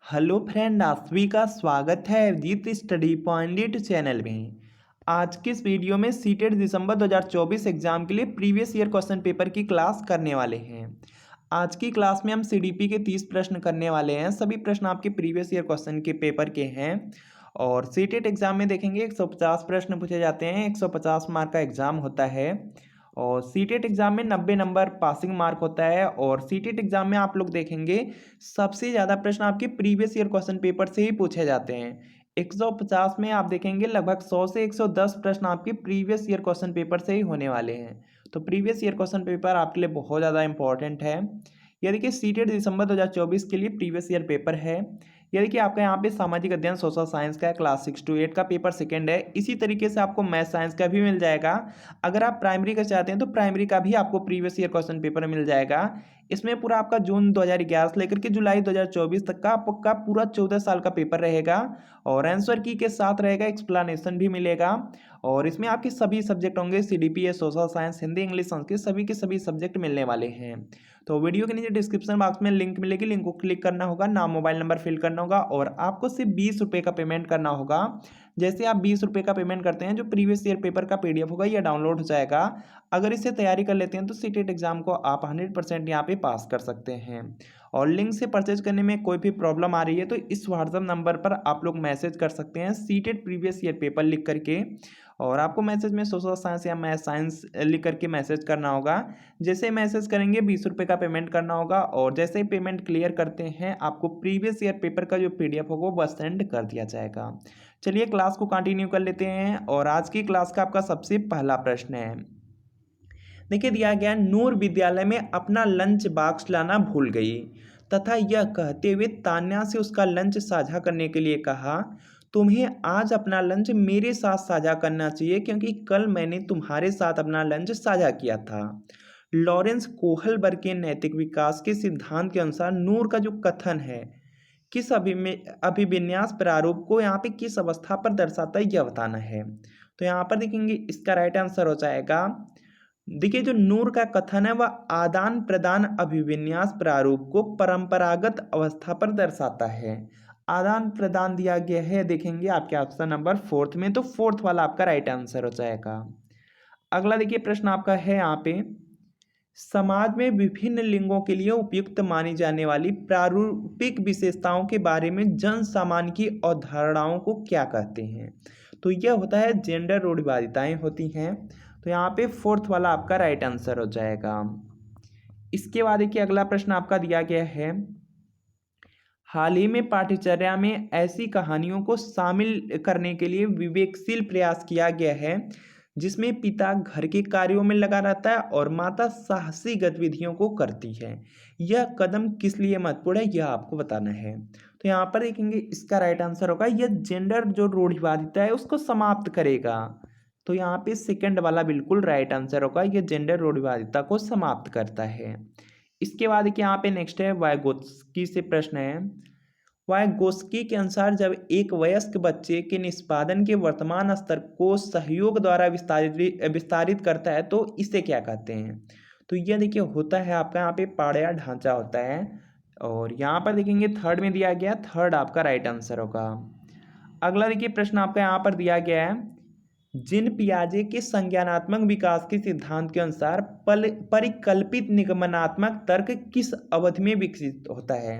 Hello friend, आप सभी का स्वागत है अभिजीत स्टडी पॉइंट चैनल में। आज की इस वीडियो में सीटेट दिसंबर 2024 एग्जाम के लिए प्रीवियस ईयर क्वेश्चन पेपर की क्लास करने वाले हैं। आज की क्लास में हम सीडीपी के 30 प्रश्न करने वाले हैं। सभी प्रश्न आपके प्रीवियस ईयर क्वेश्चन के पेपर के हैं और सीटेट एग्जाम में देखेंगे 150 प्रश्न पूछे जाते हैं। 150 मार्क का एग्जाम होता है और सीटेट एग्जाम में 90 नंबर पासिंग मार्क होता है। और सीटेट एग्जाम में आप लोग देखेंगे सबसे ज़्यादा प्रश्न आपके प्रीवियस ईयर क्वेश्चन पेपर से ही पूछे जाते हैं। 150 में आप देखेंगे लगभग 100 से 110 प्रश्न आपके प्रीवियस ईयर क्वेश्चन पेपर से ही होने वाले हैं। तो प्रीवियस ईयर क्वेश्चन पेपर आपके लिए बहुत ज़्यादा इंपॉर्टेंट है। ये देखिए सीटेट दिसंबर 2024 के लिए प्रीवियस ईयर पेपर है। ये देखिए आपका यहाँ पे सामाजिक अध्ययन सोशल साइंस का क्लास 6 to 8 का पेपर सेकंड है। इसी तरीके से आपको मैथ साइंस का भी मिल जाएगा। अगर आप प्राइमरी का चाहते हैं तो प्राइमरी का भी आपको प्रीवियस ईयर क्वेश्चन पेपर मिल जाएगा। इसमें पूरा आपका जून 2011 से लेकर के जुलाई 2024 तक का आपका पूरा 14 साल का पेपर रहेगा और आंसर की के साथ रहेगा, एक्सप्लेनेशन भी मिलेगा। और इसमें आपके सभी सब्जेक्ट होंगे, CDP, social science, Hindi, English, Sanskrit, सभी के सभी सब्जेक्ट मिलने वाले हैं। तो वीडियो के नीचे डिस्क्रिप्शन बॉक्स में लिंक मिलेगी, लिंक को क्लिक करना होगा, नाम मोबाइल नंबर फिल करना होगा और आपको सिर्फ 20 रुपये का पेमेंट करना होगा। जैसे आप 20 रुपये का पेमेंट करते हैं, जो प्रीवियस ईयर पेपर का पीडीएफ होगा यह डाउनलोड हो जाएगा। अगर इससे तैयारी कर लेते हैं तो सीटेट एग्जाम को आप 100% यहाँ पे पास कर सकते हैं। और लिंक से परचेज करने में कोई भी प्रॉब्लम आ रही है तो इस व्हाट्सएप नंबर पर आप लोग मैसेज कर सकते हैं सीटेट प्रीवियस ईयर पेपर लिख करके। और आपको मैसेज में सोशल साइंस या मैथ साइंस लिख करके मैसेज करना होगा। जैसे मैसेज करेंगे 20 रुपये का पेमेंट करना होगा और जैसे ही पेमेंट क्लियर करते हैं आपको प्रीवियस ईयर पेपर का जो पीडीएफ होगा वो सेंड कर दिया जाएगा। चलिए क्लास को कंटिन्यू कर लेते हैं और आज की क्लास का आपका सबसे पहला प्रश्न है। देखिए दिया गया, नूर विद्यालय में अपना लंच बॉक्स लाना भूल गई तथा यह कहते हुए तान्या से उसका लंच साझा करने के लिए कहा, तुम्हें आज अपना लंच मेरे साथ साझा करना चाहिए क्योंकि कल मैंने तुम्हारे साथ अपना लंच साझा किया था। लॉरेंस कोहलबर्ग के नैतिक विकास के सिद्धांत के अनुसार नूर का जो कथन है किस अभिविन्यास प्रारूप को यहाँ पे किस अवस्था पर दर्शाता है यह बताना है। तो यहाँ पर देखेंगे इसका राइट आंसर हो जाएगा, देखिए जो नूर का कथन है वह आदान प्रदान अभिविन्यास प्रारूप को परंपरागत अवस्था पर दर्शाता है। आदान प्रदान दिया गया है, देखेंगे आपके ऑप्शन नंबर 4 में, तो 4th वाला आपका राइट आंसर हो जाएगा। अगला देखिए प्रश्न आपका है यहाँ पे, समाज में विभिन्न लिंगों के लिए उपयुक्त मानी जाने वाली प्रारूपिक विशेषताओं के बारे में जन सामान्य की अवधारणाओं को क्या कहते हैं। तो यह होता है जेंडर रूढ़िवादिताएं होती हैं। तो यहाँ पे 4th वाला आपका राइट आंसर हो जाएगा। इसके बाद देखिए अगला प्रश्न आपका दिया गया है, हाल ही में पाठ्यचर्या में ऐसी कहानियों को शामिल करने के लिए विवेकशील प्रयास किया गया है जिसमें पिता घर के कार्यों में लगा रहता है और माता साहसी गतिविधियों को करती है। यह कदम किस लिए महत्वपूर्ण है यह आपको बताना है। तो यहाँ पर देखेंगे इसका राइट आंसर होगा, यह जेंडर जो रूढ़िवादिता है उसको समाप्त करेगा। तो यहाँ पे सेकंड वाला बिल्कुल राइट आंसर होगा, यह जेंडर रूढ़िवादिता को समाप्त करता है। इसके बाद देखिए यहाँ पे नेक्स्ट है वाइगोत्स्की से प्रश्न है, वाइगोत्स्की के अनुसार जब एक वयस्क बच्चे के निष्पादन के वर्तमान स्तर को सहयोग द्वारा विस्तारित करता है तो इसे क्या कहते हैं। तो यह देखिए होता है आपका यहाँ पे पाड़या ढांचा होता है। और यहाँ पर देखेंगे थर्ड में दिया गया, थर्ड आपका राइट आंसर होगा। अगला देखिए प्रश्न आपका यहाँ पर दिया गया है, जिन पियाजे के संज्ञानात्मक विकास के सिद्धांत के अनुसार परिकल्पित निगमनात्मक तर्क किस अवधि में विकसित होता है।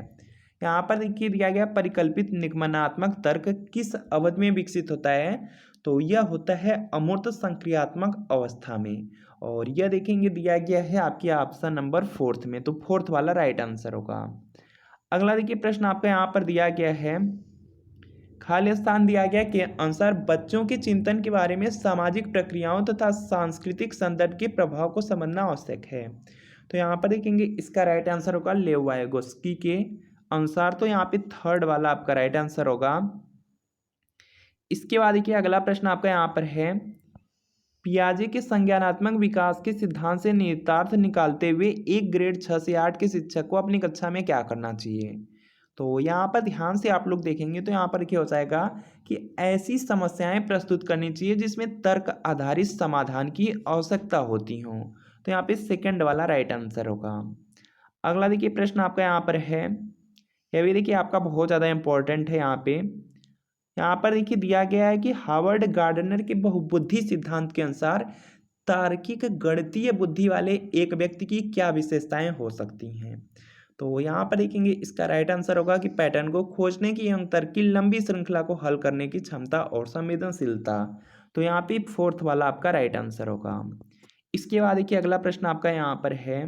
यहाँ पर देखिए दिया गया परिकल्पित निगमनात्मक तर्क किस अवधि में विकसित होता है। तो यह होता है अमूर्त संक्रियात्मक अवस्था में। और यह देखेंगे दिया गया है आपके ऑप्शन नंबर 4th में, तो 4th वाला राइट आंसर होगा। अगला देखिए प्रश्न आपका यहाँ पर दिया गया है, खाली स्थान दिया गया के अनुसार बच्चों के चिंतन के बारे में सामाजिक प्रक्रियाओं तथा सांस्कृतिक संदर्भ के प्रभाव को समझना आवश्यक है। तो यहाँ पर देखेंगे इसका राइट आंसर होगा लेव वाइगोत्स्की के अनुसार। तो यहाँ पे थर्ड वाला आपका राइट आंसर होगा। इसके बाद देखिए अगला प्रश्न आपका यहाँ पर है, पियाजे के संज्ञानात्मक विकास के सिद्धांत से निहितार्थ निकालते हुए एक ग्रेड 6 से 8 के शिक्षक को अपनी कक्षा में क्या करना चाहिए। तो यहाँ पर ध्यान से आप लोग देखेंगे तो यहाँ पर क्या हो जाएगा कि ऐसी समस्याएं प्रस्तुत करनी चाहिए जिसमें तर्क आधारित समाधान की आवश्यकता होती हो। तो यहाँ पे सेकंड वाला राइट आंसर होगा। अगला देखिए प्रश्न आपका यहाँ पर है, क्या भी देखिए आपका बहुत ज़्यादा इंपॉर्टेंट है यहाँ पर देखिए दिया गया है कि हार्वर्ड गार्डनर के बहुबुद्धि सिद्धांत के अनुसार तार्किक गणितीय बुद्धि वाले एक व्यक्ति की क्या विशेषताएं हो सकती हैं। तो यहाँ पर देखेंगे इसका राइट आंसर होगा कि पैटर्न को खोजने की एवं तर्क की लंबी श्रृंखला को हल करने की क्षमता और संवेदनशीलता। तो यहाँ पे फोर्थ वाला आपका राइट आंसर होगा। इसके बाद देखिए अगला प्रश्न आपका यहाँ पर है।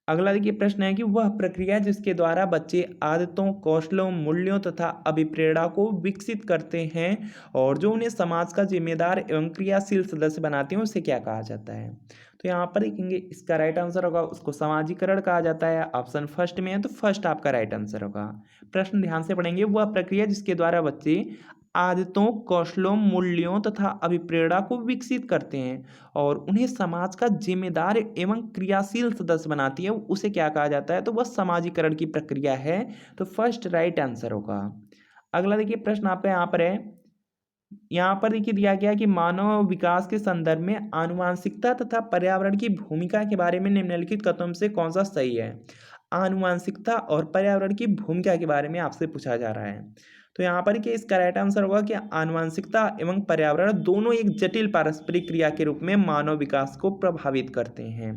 अगला देखिए प्रश्न है कि वह प्रक्रिया जिसके द्वारा बच्चे आदतों, कौशलों, मूल्यों तथा अभिप्रेरणा को विकसित करते हैं और जो उन्हें समाज का जिम्मेदार एवं क्रियाशील सदस्य बनाते हैं उसे क्या कहा जाता है। तो यहाँ पर देखेंगे इसका राइट आंसर होगा उसको समाजीकरण कहा जाता है। ऑप्शन फर्स्ट में है तो फर्स्ट आपका राइट आंसर होगा। प्रश्न ध्यान से पढ़ेंगे। वह प्रक्रिया जिसके द्वारा बच्चे आदतों, कौशलों, मूल्यों तथा अभिप्रेरणा को विकसित करते हैं और उन्हें समाज का जिम्मेदार एवं क्रियाशील सदस्य बनाती है उसे क्या कहा जाता है। तो वह समाजीकरण की प्रक्रिया है। तो फर्स्ट राइट आंसर होगा। अगला देखिए प्रश्न आपका यहाँ पर है। यहाँ पर देखिए दिया गया कि मानव विकास के संदर्भ में आनुवांशिकता तथा पर्यावरण की भूमिका के बारे में निम्नलिखित कथनों में से कौन सा सही है। आनुवांशिकता और पर्यावरण की भूमिका के बारे में आपसे पूछा जा रहा है। तो यहाँ पर कि इसका राइट आंसर होगा कि आनुवांशिकता एवं पर्यावरण दोनों एक जटिल पारस्परिक क्रिया के रूप में मानव विकास को प्रभावित करते हैं।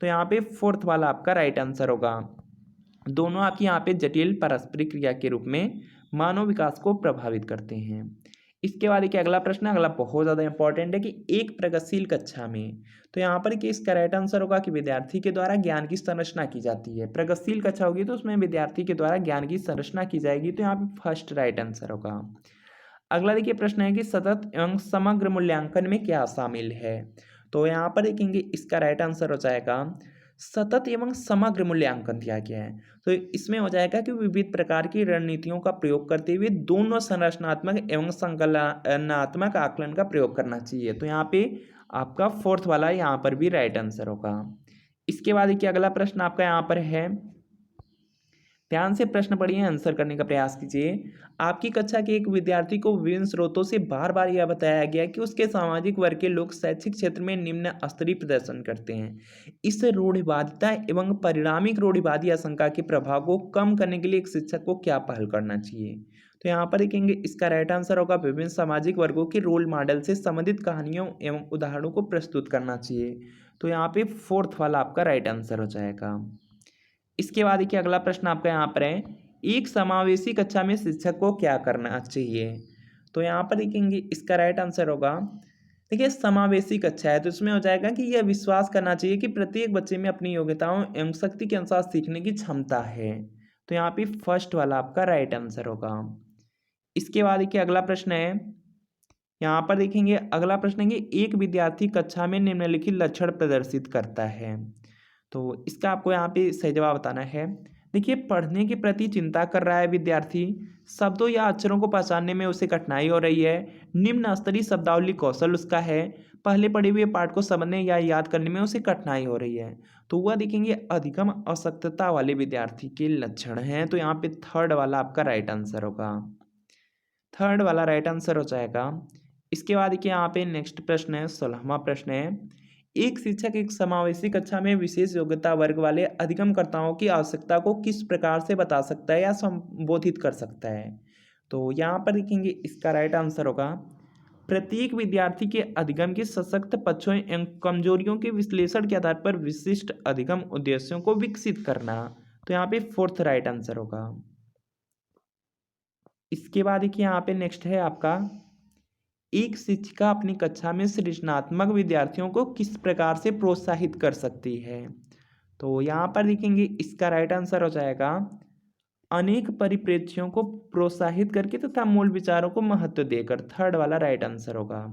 तो यहाँ पे फोर्थ वाला आपका राइट आंसर होगा। दोनों आपकी यहाँ पे जटिल पारस्परिक क्रिया के रूप में मानव विकास को प्रभावित करते हैं। इसके बाद देखिए अगला प्रश्न, अगला बहुत ज़्यादा इंपॉर्टेंट है कि एक प्रगतिशील कक्षा में। तो यहाँ पर कि इसका राइट आंसर होगा कि विद्यार्थी के द्वारा ज्ञान की संरचना की जाती है। प्रगतिशील कक्षा होगी तो उसमें विद्यार्थी के द्वारा ज्ञान की संरचना की जाएगी। तो यहाँ पे फर्स्ट राइट आंसर होगा। अगला देखिए प्रश्न है कि सतत एवं समग्र मूल्यांकन में क्या शामिल है। तो यहाँ पर देखेंगे इसका राइट आंसर हो जाएगा सतत एवं समग्र मूल्यांकन दिया गया है। तो इसमें हो जाएगा कि विविध प्रकार की रणनीतियों का प्रयोग करते हुए दोनों संरचनात्मक एवं संकलनात्मक आकलन का प्रयोग करना चाहिए। तो यहाँ पे आपका फोर्थ वाला यहाँ पर भी राइट आंसर होगा। इसके बाद देखिए अगला प्रश्न आपका यहाँ पर है। ध्यान से प्रश्न पढ़िए, आंसर करने का प्रयास कीजिए। आपकी कक्षा के एक विद्यार्थी को विभिन्न स्रोतों से बार बार यह बताया गया कि उसके सामाजिक वर्ग के लोग शैक्षिक क्षेत्र में निम्न स्तरीय प्रदर्शन करते हैं। इस रूढ़िवादिता एवं परिणामिक रूढ़िवादी आशंका के प्रभाव को कम करने के लिए एक शिक्षक को क्या पहल करना चाहिए। तो यहाँ पर देखेंगे इसका राइट आंसर होगा विभिन्न सामाजिक वर्गों के रोल मॉडल से संबंधित कहानियों एवं उदाहरणों को प्रस्तुत करना चाहिए। तो यहाँ पे फोर्थ वाला आपका राइट आंसर हो जाएगा। इसके बाद देखिए अगला प्रश्न आपका यहाँ पर है। एक समावेशी कक्षा में शिक्षक को क्या करना चाहिए। तो यहाँ पर देखेंगे इसका राइट आंसर होगा। देखिए समावेशी कक्षा है तो इसमें हो जाएगा कि यह विश्वास करना चाहिए कि प्रत्येक बच्चे में अपनी योग्यताओं एवं शक्ति के अनुसार सीखने की क्षमता है। तो यहाँ पे फर्स्ट वाला आपका राइट आंसर होगा। इसके बाद देखिए अगला प्रश्न है। यहाँ पर देखेंगे अगला प्रश्न है कि एक विद्यार्थी कक्षा में निम्नलिखित लक्षण प्रदर्शित करता है। तो इसका आपको यहाँ पे सही जवाब बताना है। देखिए पढ़ने के प्रति चिंता कर रहा है विद्यार्थी, शब्दों या अक्षरों को पहचानने में उसे कठिनाई हो रही है, निम्न स्तरीय शब्दावली कौशल उसका है, पहले पढ़े हुए पाठ को समझने या याद करने में उसे कठिनाई हो रही है। तो वह देखेंगे अधिगम अशक्तता वाले विद्यार्थी के लक्षण हैं। तो यहाँ पे थर्ड वाला आपका राइट आंसर होगा। थर्ड वाला राइट आंसर हो जाएगा। इसके बाद देखिए यहाँ पे नेक्स्ट प्रश्न है, 16वां प्रश्न है। एक शिक्षक एक समावेशी कक्षा में विशेष योग्यता वर्ग वाले अधिगमकर्ताओं की आवश्यकता को किस प्रकार से बता सकता है या संबोधित कर सकता है। तो यहाँ पर देखेंगे इसका राइट आंसर होगा प्रत्येक विद्यार्थी के अधिगम के सशक्त पक्षों एवं कमजोरियों के विश्लेषण के आधार पर विशिष्ट अधिगम उद्देश्यों को विकसित करना। तो यहाँ पे फोर्थ राइट आंसर होगा। इसके बाद देखिए यहाँ पे नेक्स्ट है आपका। एक शिक्षिका अपनी कक्षा में सृजनात्मक विद्यार्थियों को किस प्रकार से प्रोत्साहित कर सकती है। तो यहाँ पर देखेंगे इसका राइट आंसर हो जाएगा अनेक परिप्रेक्ष्यों को प्रोत्साहित करके तथा मूल विचारों को महत्व देकर। थर्ड वाला राइट आंसर होगा।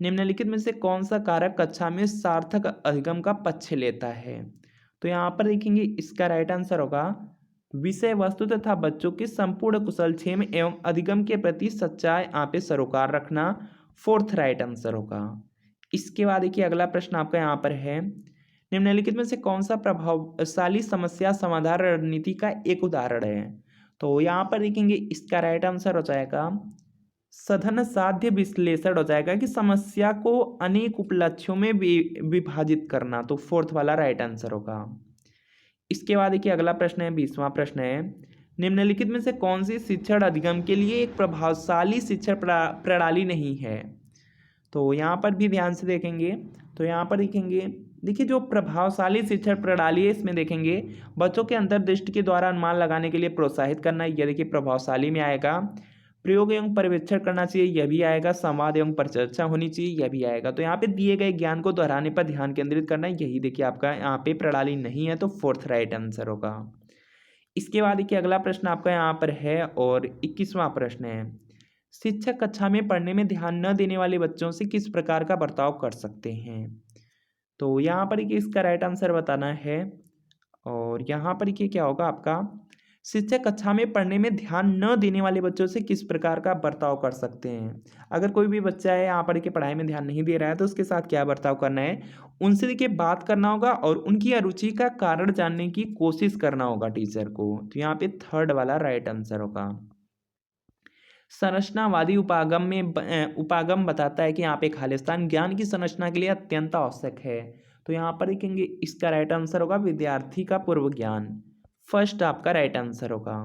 निम्नलिखित में से कौन सा कारक कक्षा में सार्थक अधिगम का पक्ष लेता है। तो यहाँ पर देखेंगे इसका राइट आंसर होगा विषय वस्तु तथा बच्चों के संपूर्ण कुशलक्षेम एवं अधिगम के प्रति सच्चाई आपे सरोकार रखना। फोर्थ राइट आंसर होगा। इसके बाद देखिए अगला प्रश्न आपका यहाँ पर है। निम्नलिखित में से कौन सा प्रभावशाली समस्या समाधान रणनीति का एक उदाहरण है। तो यहाँ पर देखेंगे इसका राइट आंसर हो जाएगा सघन साध्य विश्लेषण हो जाएगा कि समस्या को अनेक उपलक्ष्यों में विभाजित करना। तो फोर्थ वाला राइट आंसर होगा। इसके बाद देखिए अगला प्रश्न है, 20वां प्रश्न है, निम्नलिखित में से कौन सी शिक्षण अधिगम के लिए एक प्रभावशाली शिक्षण प्रणाली नहीं है। तो यहाँ पर भी ध्यान से देखेंगे तो यहाँ पर देखेंगे, देखिए जो प्रभावशाली शिक्षण प्रणाली है इसमें देखेंगे बच्चों के अंतर्दृष्टि के द्वारा अनुमान लगाने के लिए प्रोत्साहित करना, यह देखिए प्रभावशाली में आएगा। प्रयोग एवं पर्यवेक्षण करना चाहिए, यह भी आएगा। संवाद एवं परिचर्चा होनी चाहिए, यह भी आएगा। तो यहाँ पे दिए गए ज्ञान को दोहराने पर ध्यान केंद्रित करना, यही देखिए आपका यहाँ पे प्रणाली नहीं है, तो फोर्थ राइट आंसर होगा। इसके बाद देखिए अगला प्रश्न आपका यहाँ पर है और 21वां प्रश्न है, शिक्षक कक्षा में पढ़ने में ध्यान न देने वाले बच्चों से किस प्रकार का बर्ताव कर सकते हैं। तो यहाँ पर देखिए इसका राइट आंसर बताना है और यहाँ पर देखिए क्या होगा आपका, शिक्षक कक्षा में पढ़ने में ध्यान न देने वाले बच्चों से किस प्रकार का बर्ताव कर सकते हैं। अगर कोई भी बच्चा है यहाँ पर देखिए पढ़ाई में ध्यान नहीं दे रहा है तो उसके साथ क्या बर्ताव करना है, उनसे देखिए बात करना होगा और उनकी अरुचि का कारण जानने की कोशिश करना होगा टीचर को। तो यहाँ पे थर्ड वाला राइट आंसर होगा। संरचनावादी उपागम बताता है कि यहाँ पे खालिस्तान ज्ञान की संरचना के लिए अत्यंत आवश्यक है। तो यहाँ पर देखेंगे इसका राइट आंसर होगा विद्यार्थी का पूर्व ज्ञान, फर्स्ट आपका राइट आंसर होगा।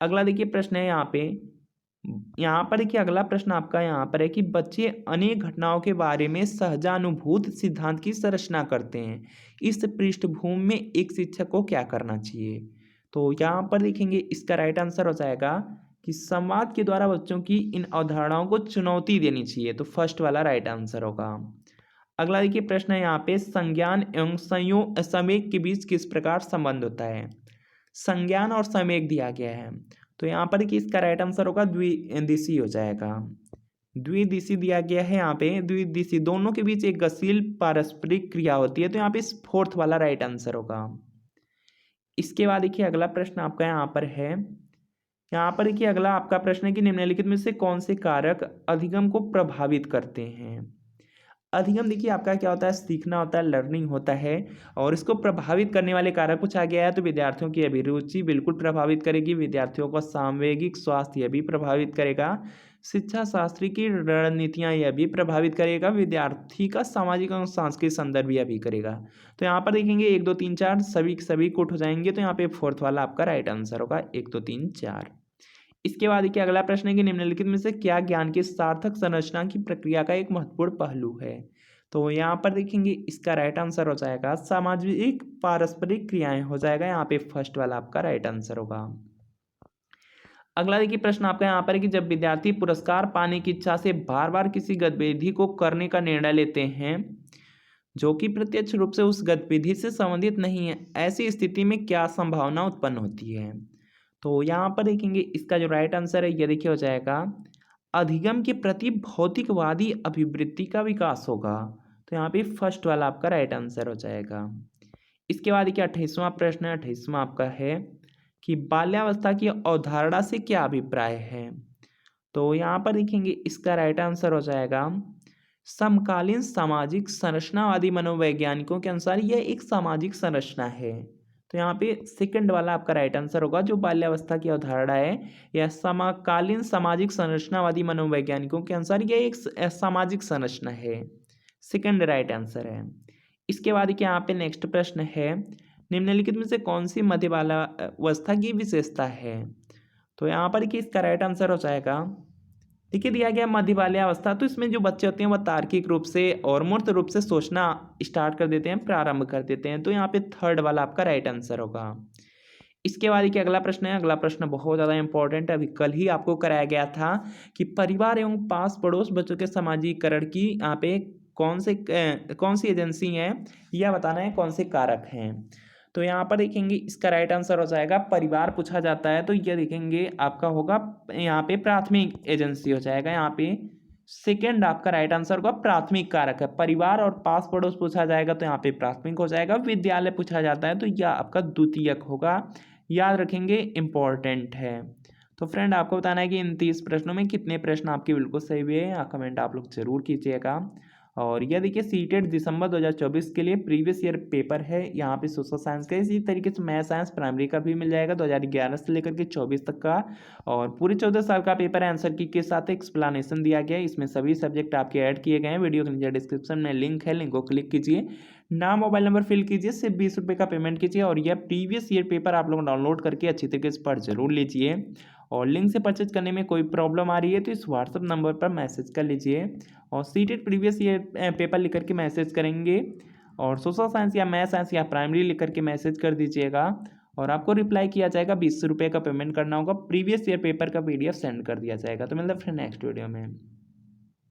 अगला देखिए प्रश्न है यहाँ पर देखिए अगला प्रश्न आपका यहाँ पर है कि बच्चे अनेक घटनाओं के बारे में सहजानुभूत सिद्धांत की संरचना करते हैं, इस पृष्ठभूमि में एक शिक्षक को क्या करना चाहिए। तो यहाँ पर देखेंगे इसका राइट आंसर हो जाएगा कि संवाद के द्वारा बच्चों की इन अवधारणाओं को चुनौती देनी चाहिए, तो फर्स्ट वाला राइट आंसर होगा। अगला देखिए प्रश्न है यहाँ पे, संज्ञान एवं संवेग के बीच किस प्रकार संबंध होता है। संज्ञान और संवेग दिया गया है, तो यहाँ पर देखिए इसका राइट आंसर होगा द्विदिशी हो जाएगा। द्विदिशी दिया गया है, यहाँ पे द्विदिशी दोनों के बीच एक गतिशील पारस्परिक क्रिया होती है, तो यहाँ पे फोर्थ वाला राइट आंसर होगा। इसके बाद देखिए अगला प्रश्न आपका यहाँ पर है, यहाँ पर देखिए अगला आपका प्रश्न है कि निम्नलिखित में से कौन से कारक अधिगम को प्रभावित करते हैं। अधिगम देखिए आपका क्या होता है, सीखना होता है, लर्निंग होता है, और इसको प्रभावित करने वाले कारक पूछा गया है तो विद्यार्थियों की अभिरुचि बिल्कुल प्रभावित करेगी, विद्यार्थियों का सामवेगिक स्वास्थ्य यह भी प्रभावित करेगा, शिक्षा शास्त्री की रणनीतियाँ यह भी प्रभावित करेगा, विद्यार्थी का सामाजिक और सांस्कृतिक संदर्भ यह भी करेगा। तो यहाँ पर देखेंगे 1 2 3 4 सभी कोट हो जाएंगे, तो यहाँ पे फोर्थ वाला आपका राइट आंसर होगा 1 2 3 4। इसके बाद देखिए अगला प्रश्न है कि निम्नलिखित में से क्या ज्ञान की सार्थक संरचना की प्रक्रिया का एक महत्वपूर्ण पहलू है। तो यहाँ पर देखेंगे इसका राइट आंसर हो जाएगा सामाजिक पारस्परिक क्रियाएं हो जाएगा, यहाँ पे फर्स्ट वाला आपका राइट आंसर होगा। अगला देखिए प्रश्न आपका यहाँ पर है कि जब विद्यार्थी पुरस्कार पाने की इच्छा से बार बार किसी गतिविधि को करने का निर्णय लेते हैं जो कि प्रत्यक्ष रूप से उस गतिविधि से संबंधित नहीं है, ऐसी स्थिति में क्या संभावना उत्पन्न होती है। तो यहाँ पर देखेंगे इसका जो राइट आंसर है यह देखिए हो जाएगा अधिगम के प्रति भौतिकवादी अभिवृत्ति का विकास होगा, तो यहाँ पे फर्स्ट वाला आपका राइट आंसर हो जाएगा। इसके बाद देखिए 28वां प्रश्न है, 28वां आपका है कि बाल्यावस्था की अवधारणा से क्या अभिप्राय है। तो यहाँ पर देखेंगे इसका राइट आंसर हो जाएगा समकालीन सामाजिक संरचनावादी मनोवैज्ञानिकों के अनुसार यह एक सामाजिक संरचना है, तो यहाँ पे सेकंड वाला आपका राइट आंसर होगा। जो बाल्यावस्था की अवधारणा है यह समकालीन सामाजिक संरचनावादी मनोवैज्ञानिकों के अनुसार यह एक सामाजिक संरचना है, सेकंड राइट आंसर है। इसके बाद क्या यहाँ पे नेक्स्ट प्रश्न है, निम्नलिखित में से कौन सी मध्य बाल्यावस्था की विशेषता है। तो यहाँ पर कि इसका राइट आंसर हो जाएगा, देखिए दिया गया मध्य बाल्यावस्था, तो इसमें जो बच्चे होते हैं वह तार्किक रूप से और मूर्त रूप से सोचना स्टार्ट कर देते हैं, प्रारंभ कर देते हैं, तो यहाँ पे थर्ड वाला आपका राइट आंसर होगा। इसके बाद देखिए अगला प्रश्न है, अगला प्रश्न बहुत ज़्यादा इंपॉर्टेंट है, अभी कल ही आपको कराया गया था कि परिवार एवं पास पड़ोस बच्चों के सामाजिकरण की यहाँ पे कौन सी एजेंसी है यह बताना है, कौन से कारक हैं। तो यहाँ पर देखेंगे इसका राइट आंसर हो जाएगा परिवार पूछा जाता है तो यह देखेंगे आपका होगा यहाँ पे प्राथमिक एजेंसी हो जाएगा, यहाँ पे सेकंड आपका राइट आंसर होगा प्राथमिक कारक है। परिवार और पास पड़ोस पूछा जाएगा तो यहाँ पे प्राथमिक हो जाएगा, विद्यालय पूछा जाता है तो यह आपका द्वितीयक होगा, याद रखेंगे इंपॉर्टेंट है। तो फ्रेंड आपको बताना है कि इन 30 प्रश्नों में कितने प्रश्न आपके बिल्कुल सही हुए हैं, कमेंट आप लोग जरूर कीजिएगा। और यह देखिए सीटेट दिसंबर 2024 के लिए प्रीवियस ईयर पेपर है, यहाँ पे सोशल साइंस का, इसी तरीके से मैथ साइंस प्राइमरी का भी मिल जाएगा 2011 से लेकर के 24 तक का, और पूरे 14 साल का पेपर आंसर की के साथ एक्सप्लेनेशन दिया गया है। इसमें सभी सब्जेक्ट आपके ऐड किए गए हैं। वीडियो के नीचे डिस्क्रिप्शन में लिंक है, लिंक को क्लिक कीजिए, नाम मोबाइल नंबर फिल कीजिए, सिर्फ 20 रुपये का पेमेंट कीजिए और यह प्रीवियस ईयर पेपर आप लोग डाउनलोड करके अच्छी तरीके से पढ़ जरूर लीजिए। और लिंक से परचेज करने में कोई प्रॉब्लम आ रही है तो इस व्हाट्सअप नंबर पर मैसेज कर लीजिए और सीटेड प्रीवियस ईयर पेपर लिख करके मैसेज करेंगे और सोशल साइंस या मैथ साइंस या प्राइमरी लिख करके मैसेज कर दीजिएगा और आपको रिप्लाई किया जाएगा। 20 रुपये का पेमेंट करना होगा, प्रीवियस ईयर पेपर का PDF सेंड कर दिया जाएगा। तो मतलब फिर नेक्स्ट वीडियो में।